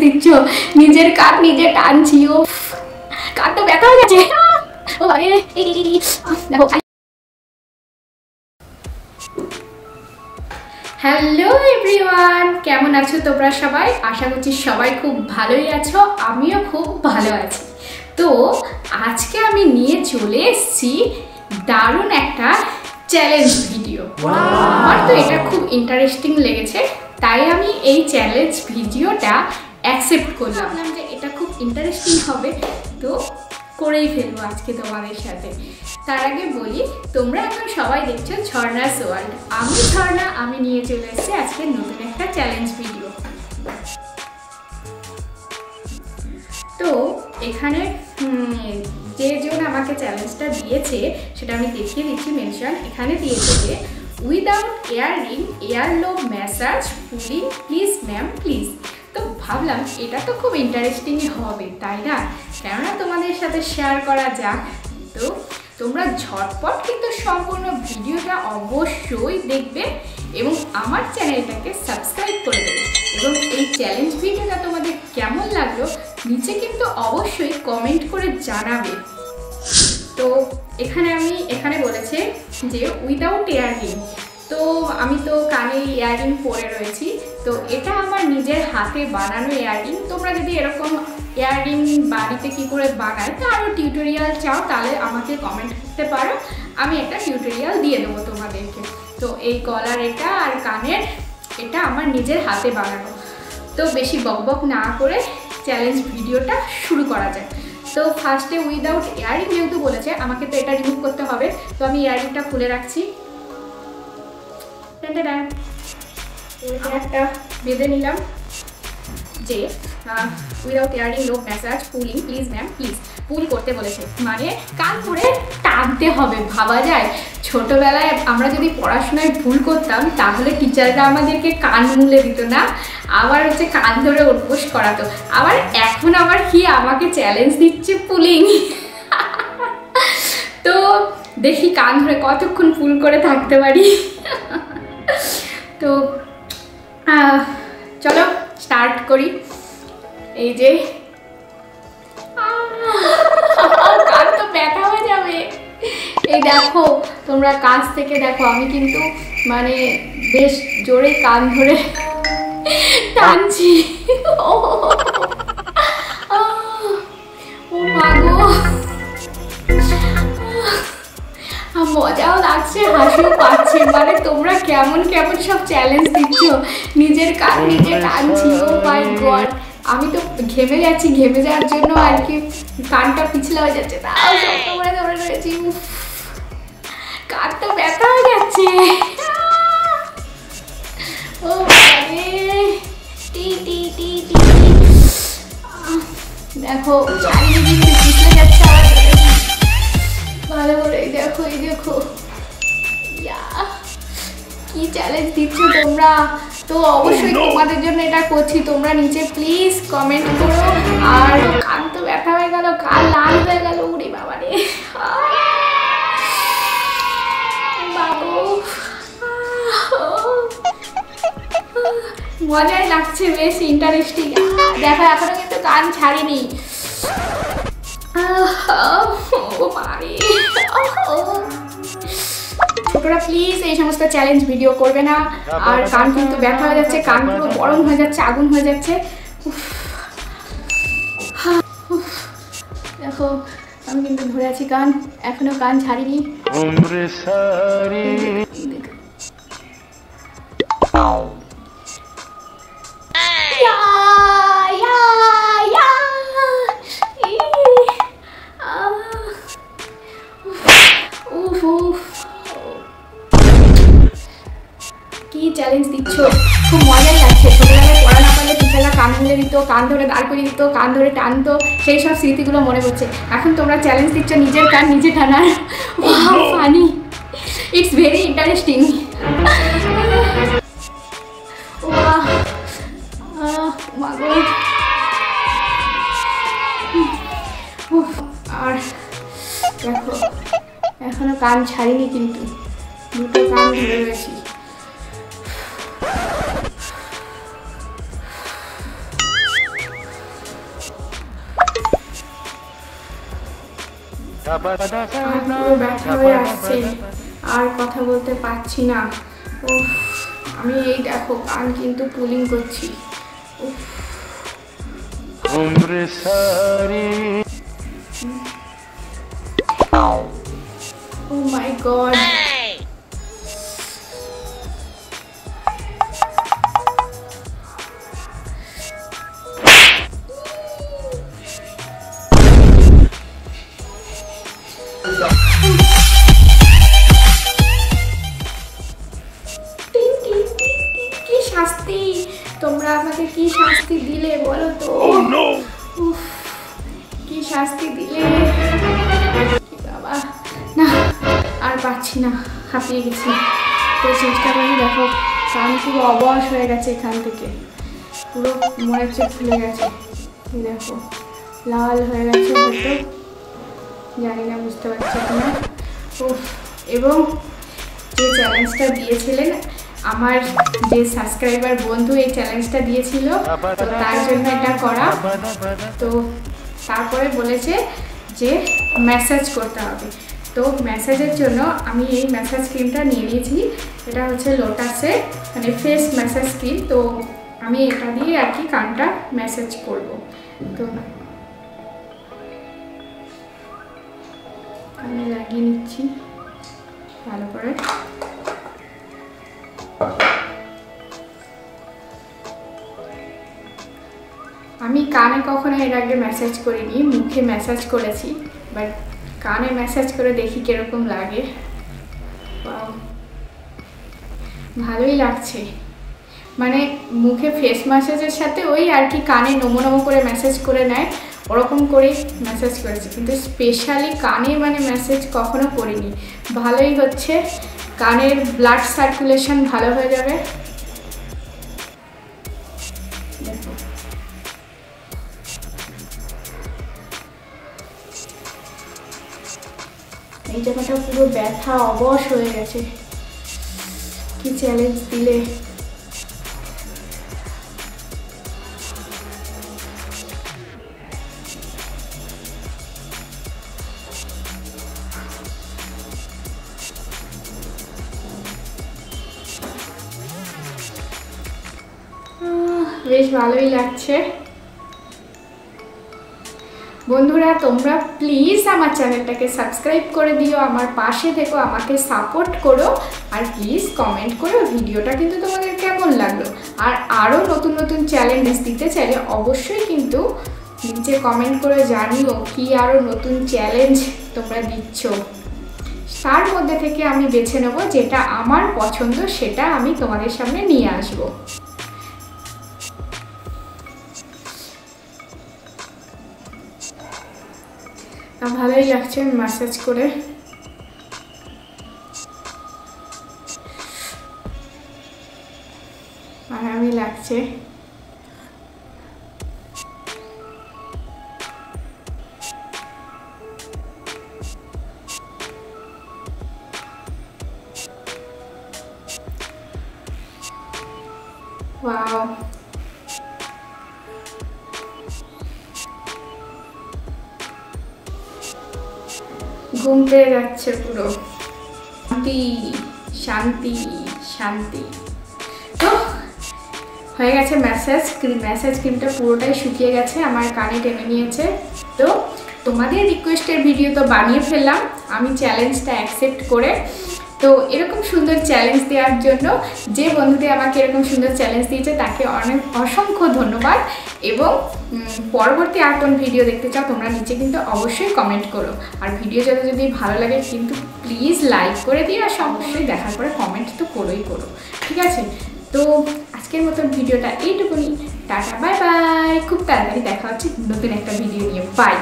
দিচ্ছ, নিজের কান নিজে টানছি। ও কান তো ব্যথা হয়ে যাচ্ছে। ও দেখো। হ্যালো এভরিওয়ান, কেমন আছো তোমরা সবাই? আশা করছি সবাই খুব ভালোই আছো, আমিও খুব ভালো আছি। তো আজকে আমি নিয়ে চলে এসেছি দারুণ একটা চ্যালেঞ্জ ভিডিও। আমার তো এটা খুব ইন্টারেস্টিং লেগেছে, তাই আমি এই চ্যালেঞ্জ ভিডিওটা অ্যাকসেপ্ট করলাম যে এটা খুব ইন্টারেস্টিং হবে, তো করেই ফেলবো আজকে তোমাদের সাথে। তার আগে বলি, তোমরা এখন সবাই দেখছো ঝর্ণাস ওয়ার্ল্ড। আমি ঝর্ণা, আমি নিয়ে চলে এসেছি আজকে নতুন একটা চ্যালেঞ্জ ভিডিও। তো এখানে যেজন আমাকে চ্যালেঞ্জটা দিয়েছে সেটা আমি দেখিয়ে দিচ্ছি। মেনশন এখানে দিয়েছে যে without earring earlobe massage pulling please ma'am please. তো ভাবলাম এটা তো খুব ইন্টারেস্টিংই হবে, তাই না? কেননা তোমাদের সাথে শেয়ার করা যাক। তো তোমরা ঝটপট কিন্তু সম্পূর্ণ ভিডিওটা অবশ্যই দেখবে এবং আমার চ্যানেলটাকে সাবস্ক্রাইব করে দেবে। এবং এই চ্যালেঞ্জ ভিডিওটা তোমাদের কেমন লাগলো নিচে কিন্তু অবশ্যই কমেন্ট করে জানাবে। তো এখানে বলেছে যে উইদাউট ইয়াররিং। তো আমি তো কানে ইয়াররিং পরে রয়েছি, তো এটা আমার নিজের হাতে বানানো ইয়াররিং। তোমরা যদি এরকম ইয়াররিং বাড়িতে কী করে বানায় তা আরও টিউটোরিয়াল চাও তাহলে আমাকে কমেন্ট করতে পারো, আমি একটা টিউটোরিয়াল দিয়ে দেবো তোমাদেরকে। তো এই গলার এটা আর কানের এটা আমার নিজের হাতে বানানো। তো বেশি বকবক না করে চ্যালেঞ্জ ভিডিওটা শুরু করা যায়। তো ফার্স্টে উইদাউট ইয়াররিং যেহেতু বলেছে আমাকে তো এটা রিমুভ করতে হবে, তো আমি ইয়াররিংটা খুলে রাখছি। একটা বেঁধে নিলাম যে without earring lobe massage pulling please ma'am please. Pull করতে বলেছে মানে কান ধরে টানতে হবে। ভাবা যায় ছোটোবেলায় আমরা যদি পড়াশোনায় ভুল করতাম তাহলে টিচাররা আমাদেরকে কান মুলে দিত না, আবার হচ্ছে কান ধরে উঠবোস করাতো। আবার এখন আবার কি আমাকে চ্যালেঞ্জ দিচ্ছে পুলিং। তো দেখি কান ধরে কতক্ষণ পুল করে থাকতে পারি। তো চলো স্টার্ট করি। এই যে কান তো ব্যথা হয়ে যাবে। এই দেখো তোমরা কাছ থেকে দেখো, আমি কিন্তু মানে বেশ জোরে কান ধরে টানছি। ও মা গো, মজাও লাগছে হাসিও পাচ্ছে। মানে তোমরা কেমন কেমন সব চ্যালেঞ্জ দিচ্ছ, নিজের কান নিজে টানছি। ও মাই গড, আমি তো ঘেমে যাচ্ছি, ঘেমে যাওয়ার জন্য আর কি কানটা পিছলা হয়ে যাচ্ছে। তাও শক্ত করে ধরে রয়েছি, কান তো ব্যথা হয়ে যাচ্ছে। ও দেখো চারিদিকে পিছলে যাচ্ছে ভালো করে। দেখো এই দেখো কি চ্যালেঞ্জ দিচ্ছ তোমরা। তো অবশ্যই তোমাদের জন্য এটা করছি, তোমরা নিচে প্লিজ কমেন্ট করো। আর কান তো ব্যথা হয়ে গেল, কান লাল হয়ে গেল। উড়ি বাবা রে বাবু, মজাই লাগছে, বেশ ইন্টারেস্টিং। দেখো এখনো কিন্তু কান ছাড়িনি। ছোটরা প্লিজ এই সমস্ত চ্যালেঞ্জ ভিডিও করবে না। আর কান কিন্তু ব্যথা হয়ে যাচ্ছে, কান পুরো গরম হয়ে যাচ্ছে, আগুন হয়ে যাচ্ছে। দেখো আমি কিন্তু ধরে আছি কান, এখনো কান ছাড়িনি। কি চ্যালেঞ্জ দিচ্ছ, খুব মজাই লাগছে। ছোটবেলায় পড়া না পারলে টিচাররা কান মুলে দিত, কান ধরে দাঁড় করিয়ে দিত, কান ধরে টানতো, সেই সব স্মৃতিগুলো মনে পড়ছে। এখন তোমরা চ্যালেঞ্জ দিচ্ছ নিজের কান নিজে টানার। Funny, it's very interesting. আর দেখো এখনো কান ছাড়িনি, কিন্তু দুটো কান ধরে রয়েছি। পুরো ব্যথা হয়ে আসছে, আর কথা বলতে পারছি না। উফ, আমি এই দেখো কান কিন্তু পুলিং করছি। ও মাই গড, কি শাস্তি তোমরা আমাকে, কি শাস্তি দিলে বলো তো? উফ, কি শাস্তি দিলে বাবা, না আর পাচ্ছি না, হাঁপিয়ে গেছি। তো চেষ্টা করি, দেখো কান পুরো অবশ হয়ে গেছে, এখান থেকে পুরো মনে হচ্ছে ফুলে গেছে, দেখো লাল হয়ে গেছে হয়তো, জানি না, বুঝতে পারছি না। উফ, এবং যে চ্যালেঞ্জটা দিয়েছিলেন আমার যে সাবস্ক্রাইবার বন্ধু, এই চ্যালেঞ্জটা দিয়েছিল, তো তার জন্য এটা করা। তো তারপরে বলেছে যে ম্যাসাজ করতে হবে। তো ম্যাসাজের জন্য আমি এই ম্যাসাজ ক্রিমটা নিয়ে নিয়েছি। এটা হচ্ছে লোটাসের মানে ফেস ম্যাসাজ ক্রিম। তো আমি এটা দিয়ে আর কি কানটা ম্যাসাজ করব। তো আমি লাগিয়ে নিচ্ছি ভালো করে। আমি কানে কখনো এর আগে ম্যাসাজ করিনি, মুখে ম্যাসাজ করেছি, বাট কানে ম্যাসাজ করে দেখি কিরকম লাগে। ভালোই লাগছে, মানে মুখে ফেস ম্যাসাজের সাথে ওই আর কি কানে নমো নমো করে ম্যাসাজ করে নেয়, ওরকম করেই ম্যাসাজ করেছি, কিন্তু স্পেশালি কানে মানে ম্যাসাজ কখনো করিনি। ভালোই হচ্ছে, কানের ব্লাড সার্কুলেশন ভালো হয়ে যাবে। দেখো এই জায়গাটা পুরো ব্যথা অবশ হয়ে গেছে। কি চ্যালেঞ্জ দিলে! বেশ ভালোই লাগছে। বন্ধুরা তোমরা প্লিজ আমার চ্যানেলটাকে সাবস্ক্রাইব করে দিও, আমার পাশে থেকো, আমাকে সাপোর্ট করো, আর প্লিজ কমেন্ট করো ভিডিওটা কিন্তু তোমাদের কেমন লাগলো। আর আরও নতুন নতুন চ্যালেঞ্জ দিতে চাইলে অবশ্যই কিন্তু নিচে কমেন্ট করে জানিও কি আরও নতুন চ্যালেঞ্জ তোমরা দিচ্ছ। তার মধ্যে থেকে আমি বেছে নেব যেটা আমার পছন্দ, সেটা আমি তোমাদের সামনে নিয়ে আসবো। ভালোই লাগছে ম্যাসাজ করে। আরামই লাগছে। ওয়াও, ঘুম পেয়ে যাচ্ছে পুরো, শান্তি শান্তি শান্তি। তো হয়ে গেছে ম্যাসাজ ক্রিমটা পুরোটাই শুকিয়ে গেছে, আমার কানে টেনে নিয়েছে। তো তোমাদের রিকোয়েস্টের ভিডিও তো বানিয়ে ফেললাম আমি চ্যালেঞ্জটা অ্যাকসেপ্ট করে। তো এরকম সুন্দর চ্যালেঞ্জ দেওয়ার জন্য যে বন্ধুদের আমাকে এরকম সুন্দর চ্যালেঞ্জ দিয়েছে তাকে অনেক অসংখ্য ধন্যবাদ। এবং পরবর্তী আর কোন ভিডিও দেখতে চাও তোমরা নিচে কিন্তু অবশ্যই কমেন্ট করো। আর ভিডিও যদি ভালো লাগে কিন্তু প্লিজ লাইক করে দিও, আর অবশ্যই দেখার পরে কমেন্ট তো করোই করো, ঠিক আছে? তো আজকের মতো ভিডিওটা এইটুকুনি। Tata, bye bye. খুব তাড়াতাড়ি দেখা হচ্ছে নতুন একটা ভিডিও নিয়ে। বাই।